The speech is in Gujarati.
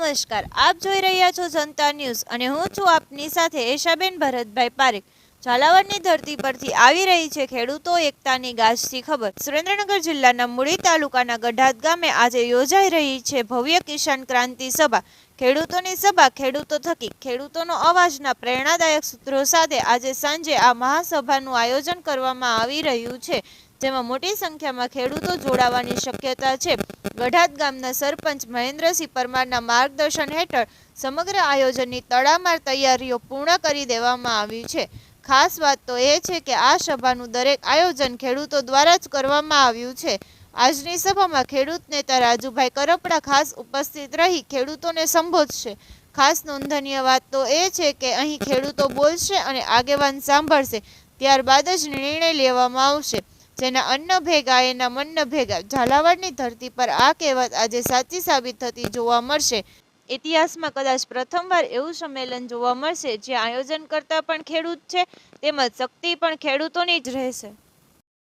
નમસ્કાર, આપ જોઈ રહ્યા છો જનતા ન્યૂઝ અને હું છું આપની સાથે એશાબેન ભરતભાઈ પારેખ। ઝાલાવાડની ધરતી પરથી આવી રહી છે ખેડૂતો એકતાની ગાજતી ખબર। સુરેન્દ્રનગર જિલ્લાના મૂળી તાલુકાના ગઢાત ગામે આજે યોજાઈ રહી છે ભવ્ય કિસાન ક્રાંતિ સભા। ખેડૂતોની સભા ખેડૂતો થકી ખેડૂતોનો અવાજના પ્રેરણાદાયક સૂત્રો સાથે આજે સાંજે આ મહાસભાનું આયોજન કરવામાં આવી રહ્યું છે, જેમાં મોટી સંખ્યામાં ખેડૂતો જોડાવાની શક્યતા છે। ગઢાત ગામના સરપંચ મહેન્દ્રસિંહ પરમારના માર્ગદર્શન હેઠળ સમગ્ર આયોજનની તડામાર તૈયારીઓ પૂર્ણ કરી દેવામાં આવી છે। ખાસ વાત તો એ છે કે આ સભાનું દરેક આયોજન ખેડૂતો દ્વારા જ કરવામાં આવ્યું છે। આજની સભામાં ખેડૂત નેતા રાજુભાઈ કરપડા ખાસ ઉપસ્થિત રહી ખેડૂતોને સંબોધશે। ખાસ નોંધનીય વાત તો એ છે કે અહીં ખેડૂતો બોલશે અને આગેવાન સાંભળશે, ત્યારબાદ જ નિર્ણય લેવામાં આવશે, જેના અન્ન ભેગા એના મન ભેગા। ઝાલાવાડની ધરતી પર આ કહેવત આજે સાચી સાબિત થતી જોવા મળશે। ઇતિહાસમાં કદાચ પ્રથમવાર એવું સંમેલન જોવા મળશે જ્યાં આયોજન કરતા પણ ખેડૂત છે તેમજ શક્તિ પણ ખેડૂતોની જ રહેશે।